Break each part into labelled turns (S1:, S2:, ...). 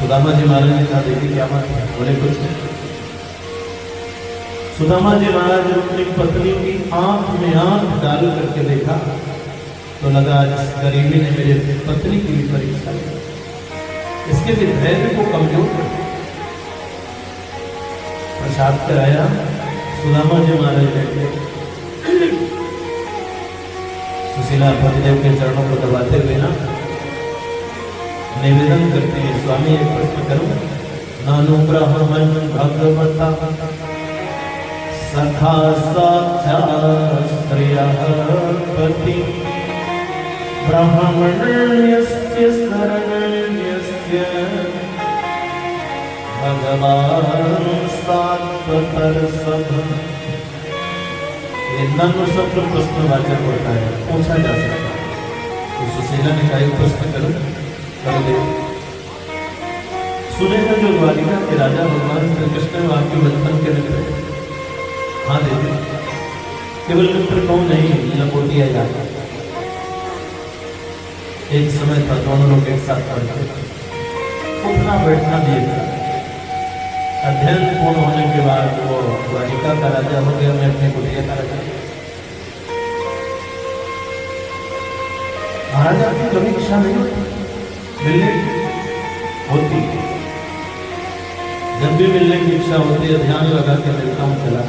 S1: सुदामा जी महाराज ने कहा देखिए क्या बात है, बोले कुछ नहीं। सुदामा जी महाराज ने अपनी पत्नी की आंख में आंख डाल करके देखा तो लगा इस गरीबी ने मेरे पत्नी की भी परीक्षा ली, इसके भी धैर्य को कमजोर कर दिया। प्रसाद कराया, सुदामा जी महाराज बैठे, सुशीला पतिदेव के चरणों को दबाते हुए ना निवेदन करते हैं, स्वामी एक प्रश्न करूं, नानु ब्राह्मण भगवता सखा साक्षात् श्रेयः पति ब्राह्मण्यस्य शरणन्यस्य भगवान सात्वतरसभ। ये नपुंसक प्रश्नवाचक होता है, पूछा जा सकता है। तो सुशीला ने कहा प्रश्न करो, कर दे। सुनेगा जो द्वारिका के राजा भगवान श्री कृष्ण आपके बचपन के मित्र, हाँ देते, केवल मित्र कौन नहीं, लंगोटिया जाता। एक समय था दोनों लोग एक साथ पढ़ते, उठना बैठना भी एक साथ। अध्ययन पूर्ण होने के बाद वो द्वारिका का राजा हो गया, मैं अपने कुटिया का राजा। महाराजा की कभी इच्छा नहीं मिलने होती, जब भी मिलने की इच्छा होती है ध्यान लगा के मिलता हूँ, चला।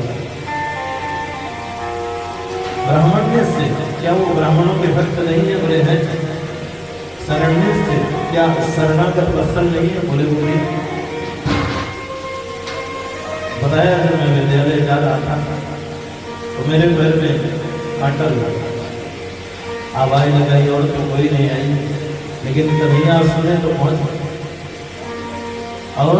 S1: ब्राह्मण्य से क्या वो ब्राह्मणों के भक्त नहीं है, बोले हैं। शरण्य से क्या शरणागत वत्सल नहीं है, बोले बोली। बताया जब मैं विद्यालय जा रहा था तो मेरे पैर में कांटा लगा, आवाज लगाई और तो कोई नहीं आई, लेकिन कन्हैया सुने तो पहुंच और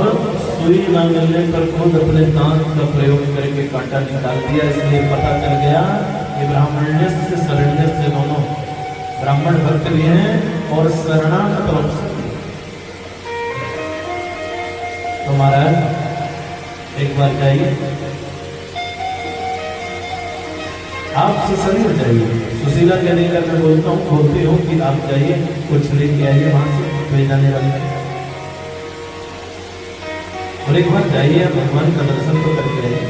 S1: सुई न मिलने पर खुद अपने दांत का प्रयोग करके कांटा निकाल दिया। इसलिए पता चल गया कि ब्राह्मण्य से शरण्य से दोनों ब्राह्मण भक्त भी हैं और शरणागत वत्सल भी। तो महाराज एक बार जाइए, आप ससुर जाइए। सुशीला कहने का मैं बोलता हूँ, बोलती हूँ कि आप जाइए, कुछ लेके आइए वहां से ले जाने वाले। और एक बार जाइए, भगवान का दर्शन तो करके आइए।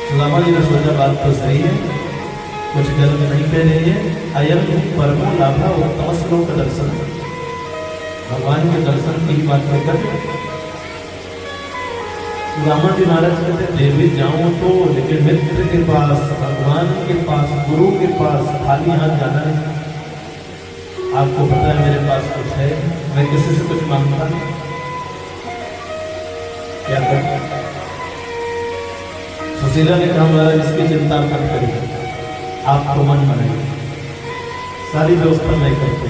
S1: सुदामा जी ने सोचा बात तो सही है, कुछ गलत नहीं कह रही है। अयम परमो लाभा उत्तम श्लोक दर्शन, भगवान के दर्शन की बात में कर। सुदामा जी महाराज कहते देवी जाऊं तो, लेकिन मित्र के पास, भगवान के पास, गुरु के पास खाली हाथ जाना है। आपको पता है मेरे पास कुछ है, मैं किसी से कुछ मांगता नहीं, क्या करता। सुशीला ने कहा महाराज इसकी चिंता मत करिए, आपको मन बनाइए, सारी व्यवस्था नहीं करते।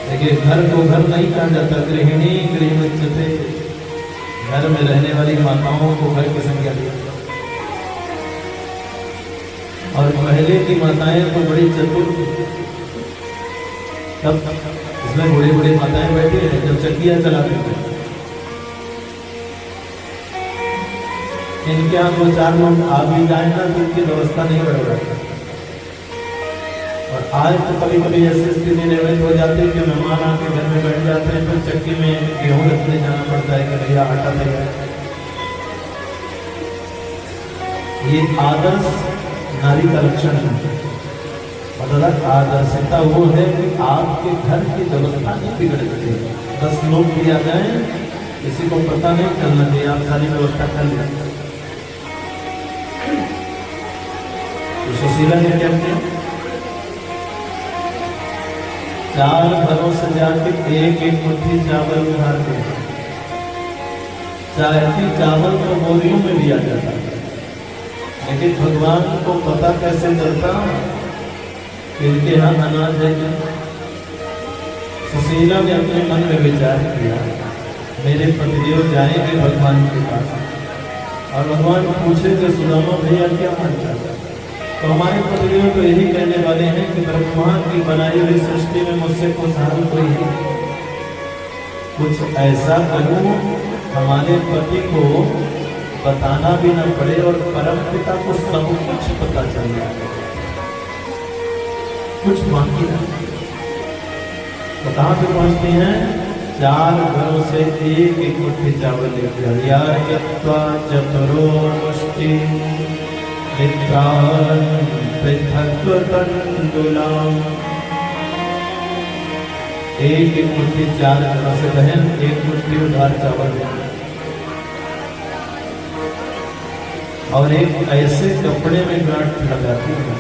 S1: देखिए घर को घर नहीं कहा जाता, गृहिणी गृह उच्यते, घर में रहने वाली माताओं को घर की संज्ञा दी। और पहले की माताएं तो बड़ी चतुर, तब इसमें बड़ी बड़ी माताएं बैठी है, जब चक्कियां चलाती थी इनके यहाँ दो चार लोग आ भी जाए ना तो इनकी व्यवस्था नहीं बढ़। और आज तो कभी कभी ऐसी स्थिति निर्मित हो जाती है कि मेहमान आके घर में बैठ जाते हैं, फिर चक्की में गेहूं रखने जाना पड़ता है कि भैया आटा देगा। ये आदर्श नारी का लक्षण है। मतलब आदर्शता वो है कि आपके घर की व्यवस्था नहीं बिगड़ती है। 10 लोग भी आ जाए, किसी को पता नहीं चलना चाहिए, आप सारी व्यवस्था कर लें। तो सुशीला ने क्या किया, 4 घरों से जाके एक एक मुट्ठी चावल उधार दिया। चाहती चावल तो बोरियों में भी आ जाता, लेकिन भगवान को पता कैसे चलता इनके यहाँ अनाज है क्या। सुशीला ने अपने मन में विचार किया, मेरे पतिदेव जाएंगे भगवान के पास और भगवान पूछेंगे सुदामा भैया क्या मानता है, तो हमारे पतिदेव तो यही कहने वाले हैं कि ब्रह्मा की बनाई हुई सृष्टि में मुझसे कुछ हाल कोई है, कुछ ऐसा करूं हमारे पति को बताना भी न पड़े और परम पिता को सब कुछ पता चल जाए, कुछ बाकी नहीं। तो कहां पे पहुंचती हैं, 4 घरों से एक एक मुट्ठी चावल लेकर या यत्वा चतुरो मुष्टि मित्रान पृथक तंडुलाम। एक एक मुट्ठी 4 घरों से बहन एक मुट्ठी उधार चावल लेकर और एक ऐसे कपड़े में गांठ लगाती है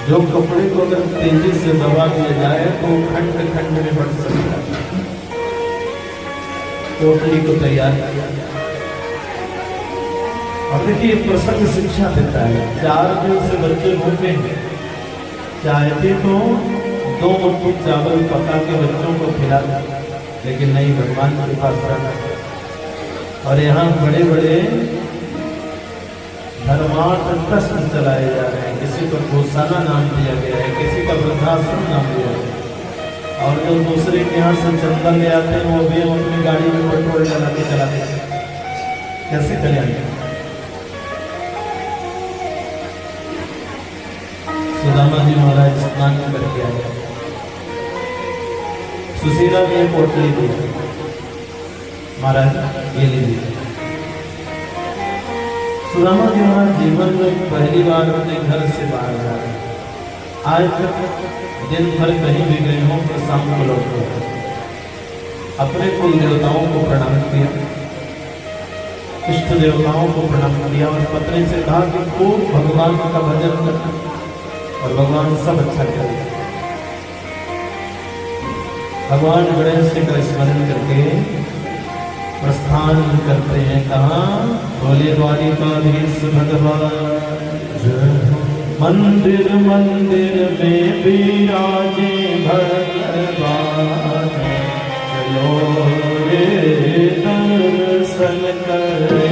S1: जो कपड़े को अगर तेजी से दबा दिया जाए तो खंड खंड में बढ़ सकता है। पोटली को तैयार किया और देखिए प्रसंग शिक्षा देता है। 4 दिन से बच्चे भूखे हैं, चाहते तो 2 मुट्ठी चावल पका के बच्चों को खिला दे, लेकिन नहीं, भगवान के पास रखा। और यहाँ बड़े बड़े धर्मार्थ ट्रस्ट चलाए जा रहे हैं। किसी को गौशाला नाम दिया गया है, किसी का वृद्धाश्रम नाम दिया गया है। और जो दूसरे के यहाँ से चंदा ले आते हैं वो भी हम अपनी गाड़ी में पेट्रोल डाला के चलाते हैं। कैसे कल्याण? सुदामा जी महाराज स्नान करके आए, सुशीला ने पोटली दी, महाराज ये लीजिए। सुदामा जी महाराज जीवन में पहली बार अपने घर से बाहर जा रहे हैं। आज तक दिन भर कहीं भी गए हों तो शाम को लौटे, अपने कुल देवताओं को प्रणाम किया, इष्ट देवताओं को प्रणाम किया और पत्नी से कहा कि खूब भगवान का भजन करना और भगवान सब अच्छा करेगा। भगवान गणेश जी का स्मरण करके प्रस्थान करते हैं। कहाँ? बोले द्वारिकाधीश भगवान। मंदिर मंदिर में विराजे भगवान, चलो रे दर्शन करे।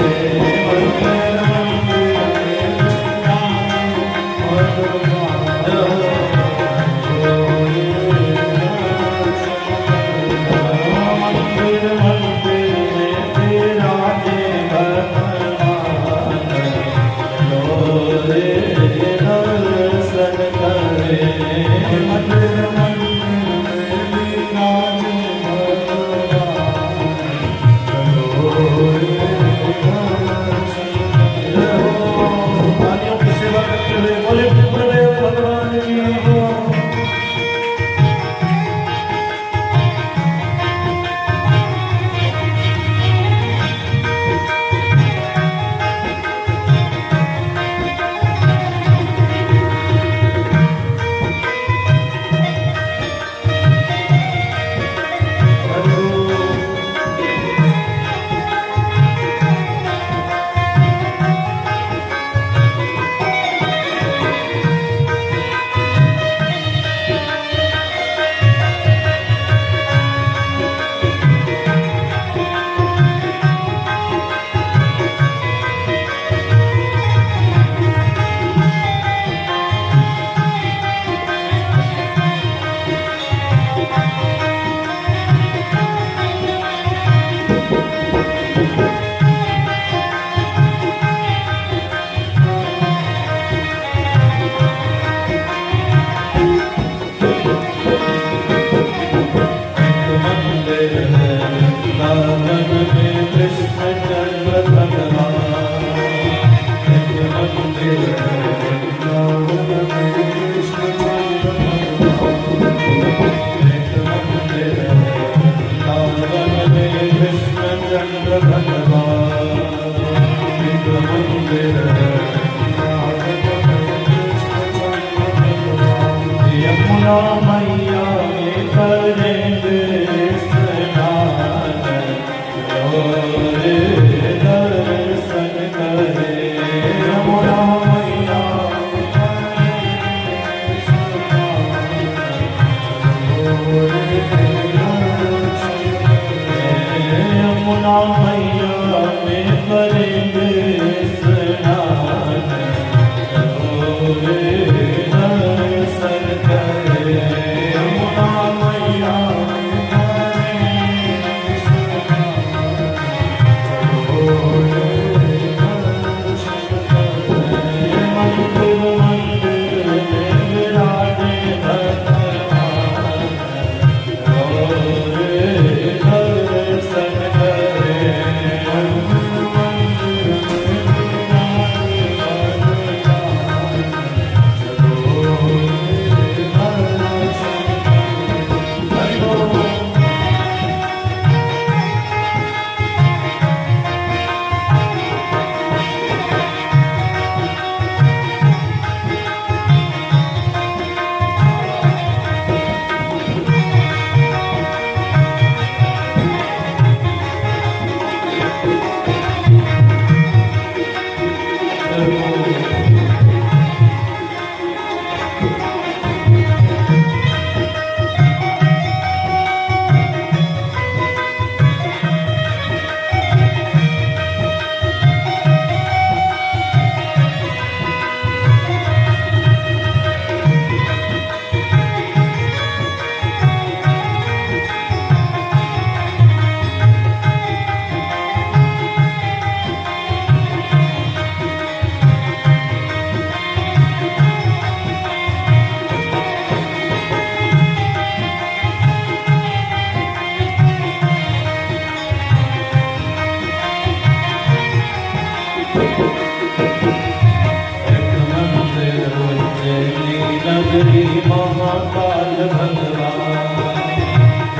S1: महाकाल भगवान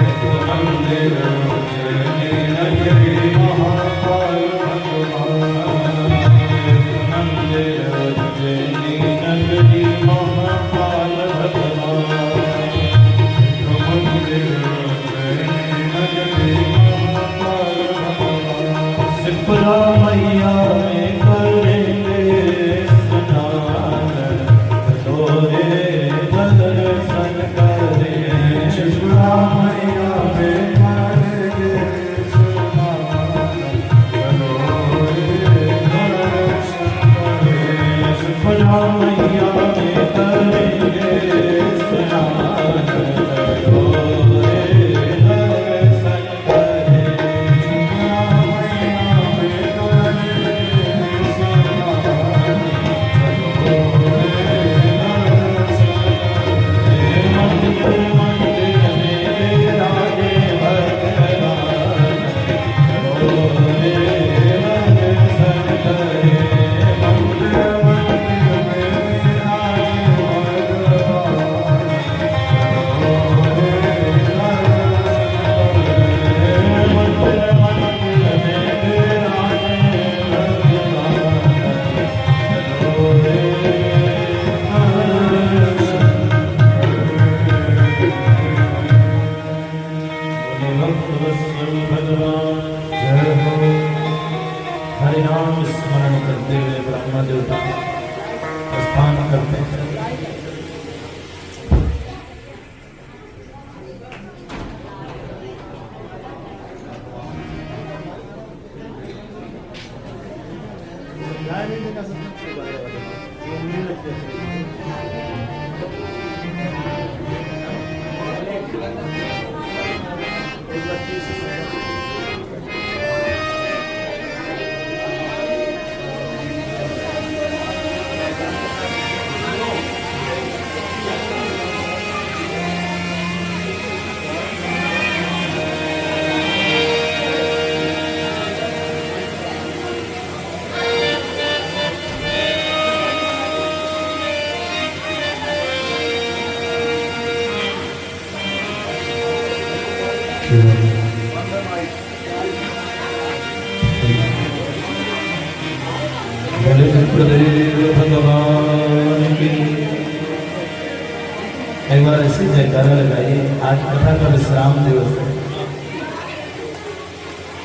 S1: एक मंदिर उज्जैनी महाकाल भगवान एक मंदिर उज्जैनी नगरी महाकाल भगवान एक मंदिर उज्जैनी नगरी महाकाल भगवान शिप्रा मैया में करेंगे स्नान तोरे दर्शन करें शिप्रा मैया में करेंगे स्नान तोरे दर्शन करें शिप्रा मैया में करेंगे स्नान तोरे दर्शन करें हरिनाम स्मरण करते हुए ब्रह्मा देवता प्रस्थान करते हैं। भगवान की एक बार ऐसी जयकारा लगाइए। आज कथा का विश्राम दिवस है।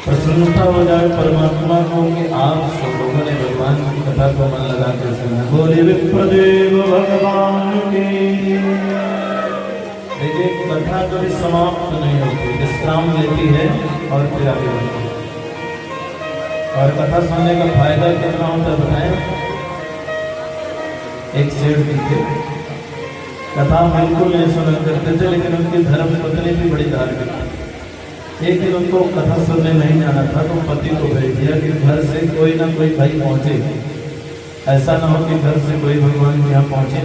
S1: प्रसन्नता हो जाए परमात्मा को कि आप सब लोगों ने भगवान की कथा को मन लगा कर सुना। बोले विप्रदेव भगवान की। देखिए कथा कभी समाप्त नहीं होती, विश्राम लेती है और फिर आगे बढ़ती है। और कथा सुनने का फायदा कितना होता है बताएं। एक सेठ जी थे, कथा बिल्कुल नहीं सुना करते थे, लेकिन उनकी धर्म पत्नी भी बड़ी धार्मिक थी। एक दिन उनको कथा सुनने नहीं जाना था तो पति को भेज दिया कि घर से कोई ना कोई भाई पहुंचे, ऐसा ना हो कि घर से कोई भगवान के यहाँ पहुंचे।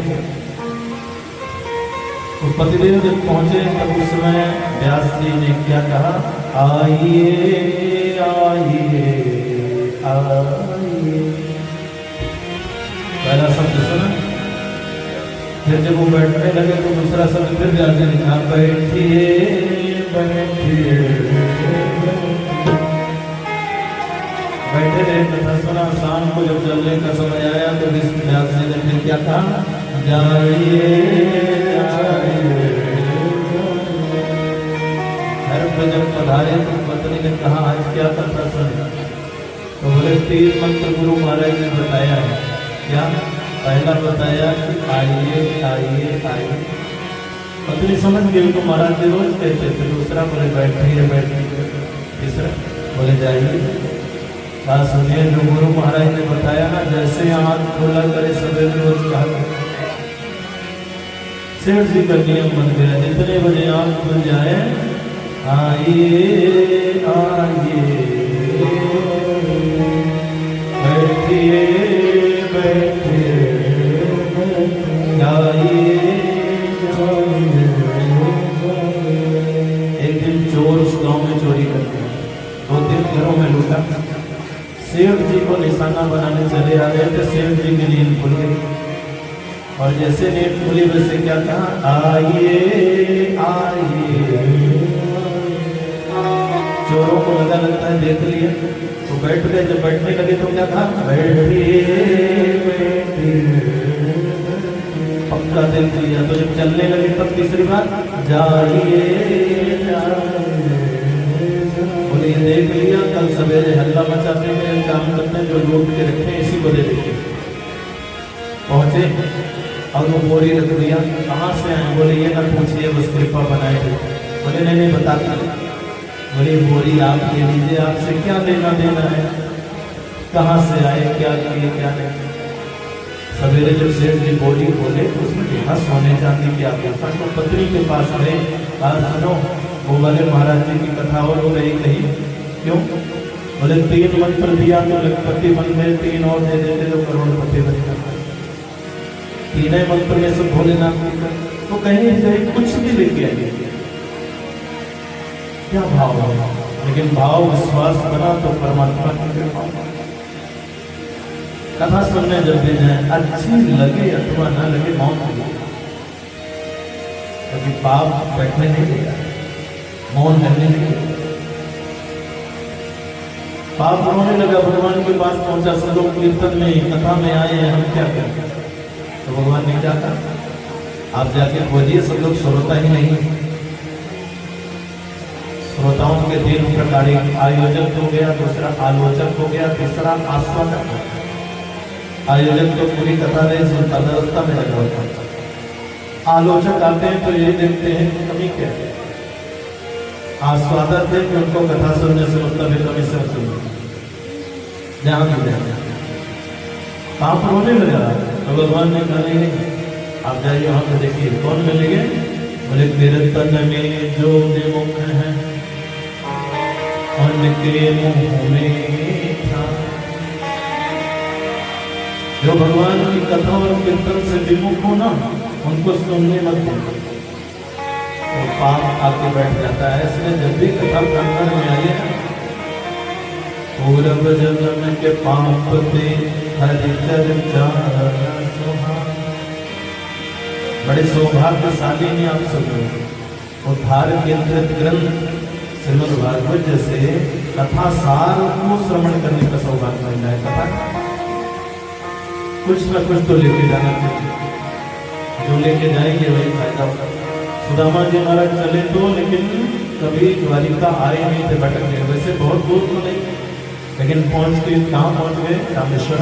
S1: तो पतिदेव जब पहुंचे तब उस समय व्यास जी ने क्या कहा, आइए आइए आइए। पहला शब्द सुना, फिर जब वो बैठने लगे तो दूसरा शब्द फिर व्यास जी ने कहा, बैठिए बैठिए। बैठे रहे, कथा सुना। शाम को जब चलने का समय आया तो व्यास जी ने फिर क्या कहा, जाइए जाइए। घर पर जब पधारे तो पत्नी ने कहा, आज क्या कथा सुनी? तो बोले 3 मंत्र गुरु महाराज ने बताया है। क्या? पहला बताया कि आइए आइए आइए। पत्नी समझ गई तो महाराज जी रोज कहते थे। दूसरा बोले बैठिए बैठिए। तीसरा बोले जाइए। बात सुनिए, जो गुरु महाराज ने बताया ना, जैसे आँख खोला करे सवेरे रोज कहा। सेठ जी का नियम बन गया, जितने बजे आँख खुल जाए, आइए आइए बैठिए बैठिए जाइए। एक दिन चोर उस गांव में चोरी कर गया, 2-3 घरों में लूटा। सेठ जी को निशाना बनाने चले आ रहे थे। सेठ जी की नींद खुल गई और जैसे नेट खुली वैसे क्या कहा, आइए आइए। चोरों को लगता है देख लिए तो बैठ गए, जब बैठने लगे तो क्या कहा, बैठिए बैठिए। पक्का देख लिया। तो जब चलने लगे तब तीसरी बार, जाइए बोले ये देख लिया, कल सवेरे हल्ला मचाते हैं, काम करते हैं, जो लूट के रखे हैं इसी को दे देंगे। पहुंचे और वो बोरी रख दिया, कहाँ से आए, बोले ये ना पूछिए, बस कृपा बनाए थे। बोले नहीं बताता। बोले बोरी आप ले लीजिए, आपसे क्या लेना देना है, कहाँ से आए, क्या किए क्या नहीं। सवेरे जब सेठ जी बोली बोले तो उसमें देखा सोने चांदी की आभूषण। तो पत्नी के पास गए, आज सुनो वो वाले महाराज जी की कथा और हो रही कही। क्यों? बोले 3 मंत्र दिया तो लखपति बन गए, 3 और दे देते तो करोड़पति बन जाता। 3 मंत्र में से भोलेनाथ जी का तो कहीं से कुछ भी लेके आइए, क्या भाव है, लेकिन भाव विश्वास बना तो परमात्मा की कृपा। कथा सुनने जब भी जाए, अच्छी लगे अथवा ना लगे, मौत लगे, कभी पाप बैठने नहीं देगा, मौन करने नहीं देगा। पाप रोने लगा, भगवान के पास पहुंचा, सब लोग कीर्तन में कथा में आए हैं, हम क्या करें। तो भगवान नहीं जाता, आप जाके खोजिए। सब लोग श्रोता ही नहीं, श्रोताओं के 3 प्रकार, आयोजक हो गया, दूसरा आलोचक हो गया, तीसरा आस्वादक हो गया। आयोजक तो पूरी कथा नहीं सुनता, व्यवस्था में लगा होता है। आलोचक आते हैं तो ये देखते हैं कि कमी क्या है। आस्वादक थे कि उनको कथा सुनने से मतलब है कमी से सुनने, जहां भी जाए आप रोने लगा। तो भगवान ने कहा नहीं, आप जाइए वहां पे देखिए कौन मिलेंगे। बोले तेरे तन में जो मुख है उनके मुंह में था। जो भगवान की कथा और कीर्तन से विमुख हो ना, उनको सुनने मत दो, तो पाप आके बैठ जाता है। इसलिए जब भी कथा प्रांगण में आइए, पूरब जन्म के पाप ते हरिचर्चा। बड़े सौभाग्यशाली हैं आप सब लोग। उद्धार केंद्रित ग्रंथ श्रीमद् भागवत जैसे कथा सार को श्रवण करने का सौभाग्य मिल जाए। कथा कुछ न कुछ तो लेके जाना चाहिए, जो लेके जाएंगे वही फायदा होगा। सुदामा जी महाराज चले तो, लेकिन कभी द्वारिका आए नहीं थे, भटक गए। वैसे बहुत दूर तो नहीं, लेकिन पहुंच के कहाँ पहुंच गए, रामेश्वर।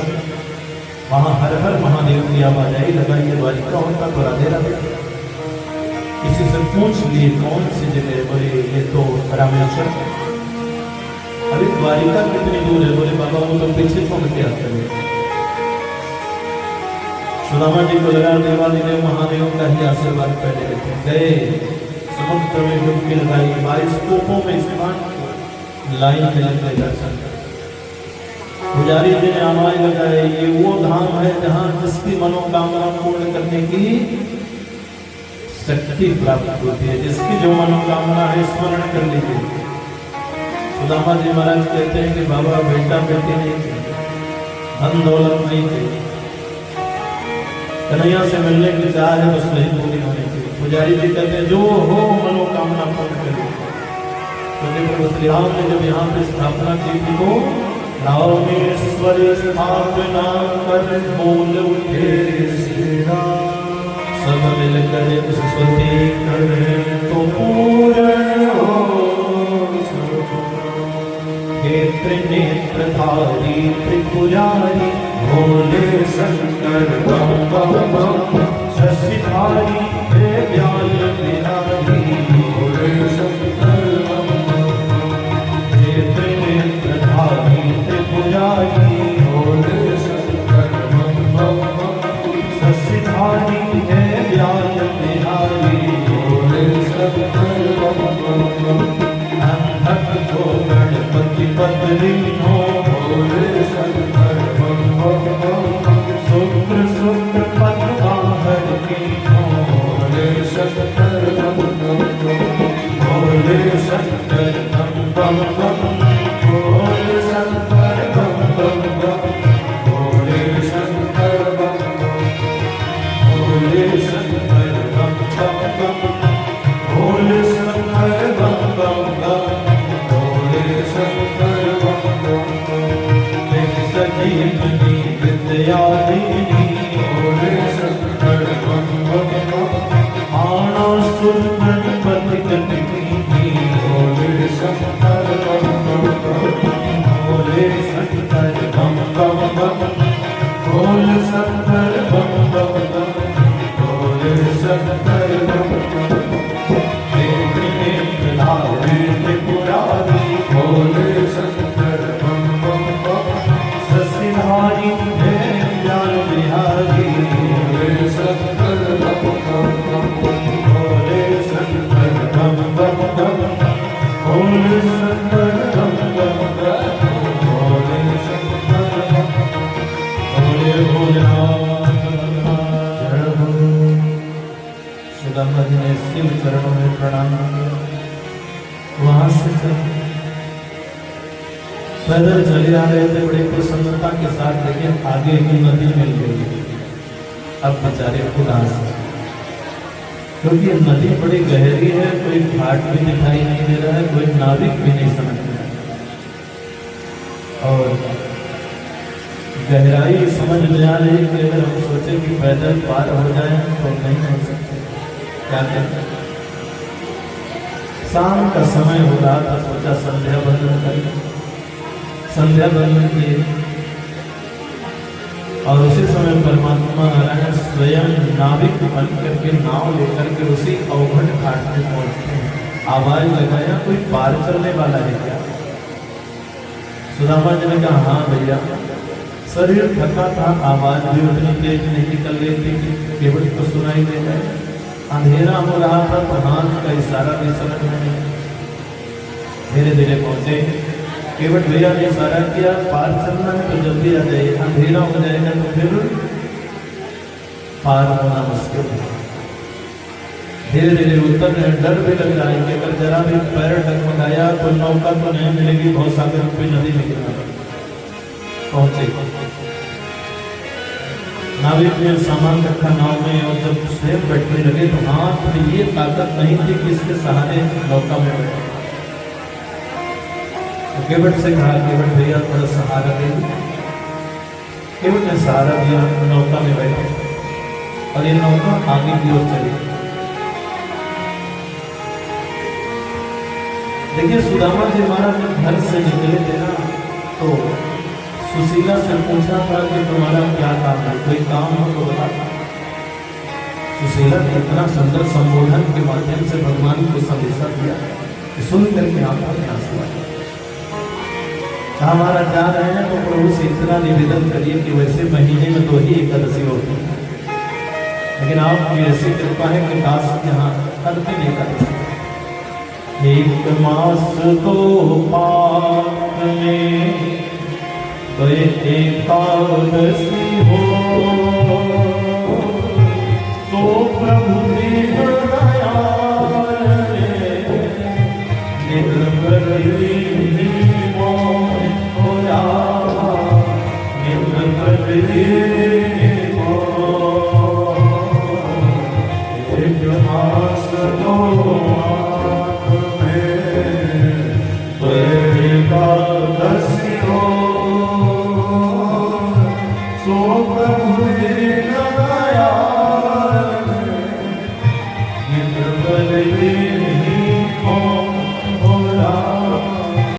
S1: वहां हर हर महादेव की आवाजाही लगा, ये द्वारिका होता तो राधे राधे। किसी से पूछ लिए कौन सी जगह, बोले ये तो रामेश्वर। अभी द्वारिका कितनी दूर है, बोले बाबा वो तो पीछे छोड़ के आते हैं। सुदामा जी को लगा देवादिदेव महादेव का ही आशीर्वाद पहले लेते गए, समुद्र में डुबकी लगाई, 22 कोपों में स्नान, लाइन में लग गए दर्शन। पुजारी जी ने आवाज लगाई, ये वो धाम है जहाँ जिसकी मनोकामना पूर्ण करने की शक्ति प्राप्त होती है। जिसकी जो मनोकामना है स्मरण कर लीजिए। सुदामा जी महाराज कहते हैं कि बाबा बेटा बेटी नहीं थे, धन दौलत नहीं थे, कन्हैया से मिलने की चाह है, बस नहीं पूरी होनी चाहिए। पुजारी जी कहते हैं जो हो मनोकामना पूर्ण करें। तो प्रभु श्री राम ने जब यहाँ पे स्थापना की थी तो रामेश्वर स्थापना कर बोल उठे श्री राम, सब मिलकर सरस्वती कर तो पूर्ण हो। त्रिनेत्रधारी त्रिपुरारी भोले शंकर बम बम बम, शशिधारी व्याल बिहारी भोले शंकर बम बम। त्रिनेत्रधारी त्रिपुरारी भोले शंकर बम बम बम, शशिधारी व्याल बिहारी भोले शंकर बम बम बम। अंधक को गणपति पत्नी हो भोले शंकर बम बम बम, शुक्र शुक्र पद्माहर की हो भोले शंकर बम बम बम, भोले शंकर बम बम बम, भोले शंकर बम बम बम, भोले शंकर बम बम, दयादिनी भोले शंकर बम बम बम मानव सुर गणपति गणपति भोले शंकर बम बम बम भोले शंकर बम बम बम भोले शंकर बम बम बम भोले शंकर बम बम त्रिपुरारी भोले शंकर बम बम बम ससिधारी ज्ञान बिहारी भोले शंकर बम बम बम भोले शंकर बम बम बम भोले शंकर बम बम बम भोले शंकर भोले भोलेनाथ जय हो। सुदामा जी ने शिव चरणों में प्रणाम किया। वहां से पैदल चले आ रहे थे बड़ी प्रसन्नता के साथ, लेकिन आगे की नदी मिल गई। अब बेचारे उदास हैं क्योंकि नदी बड़ी गहरी है, कोई घाट भी दिखाई नहीं दे रहा है, कोई नाविक भी नहीं समझ रहा है। और गहराई समझ में आ रही कि अगर हम सोचे कि पैदल पार हो जाए तो नहीं हो सकते। क्या कहते, शाम का समय हो रहा था, सोचा संध्या बंदन करें। संध्या बंदन किए और उसी समय परमात्मा नारायण स्वयं नाविक बन करके नाव लेकर के उसी अवघट घाट में पहुंचते हैं। आवाज लगाया, कोई पार चलने वाला है क्या? सुदामा जी ने कहा हाँ भैया। शरीर थका था, आवाज भी उतनी तेज नहीं निकल रही थी कि केवल तो सुनाई दे जाए। अंधेरा हो रहा था तो हाथ का इशारा भी समझ में नहीं। धीरे धीरे पहुंचे, केवट भैया ने इशारा किया, पार चलना है तो जल्दी आ जाइए, अंधेरा हो जाएगा तो फिर पार होना मुश्किल है। धीरे धीरे उतर रहे, डर भी लग रहा है कि अगर जरा भी पैर डगमगाया तो नौका तो नहीं मिलेगी, बहुत सागर रूपी नदी में गिरना। पहुंचे, नाविक ने सामान रखा नाव में और जब स्वयं बैठने लगे तो हाथ में ये ताकत नहीं थी कि इसके सहारे नौका में बैठे। तो केवट से कहा, केवट भैया थोड़ा सहारा दे। केवट ने सहारा दिया, नौका में बैठे और ये नौका आगे की ओर चली। देखिए सुदामा जी महाराज जब घर से निकले थे ना तो सुशीला से पूछा था कि तुम्हारा क्या काम है, कोई काम हो तो बता। सुशीला ने इतना सुंदर संबोधन के माध्यम से भगवान को संदेशा दिया कि सुन करके आंखों में आंसू आए। हमारा जा रहे हैं तो प्रभु से इतना निवेदन करिए कि वैसे महीने में 2 ही एकादशी होती है, लेकिन आपकी ऐसी कृपा है कि काश यहाँ हर दिन एकादशी। एक मास 2 पाक में एकादशी हो तो प्रभु निर्भर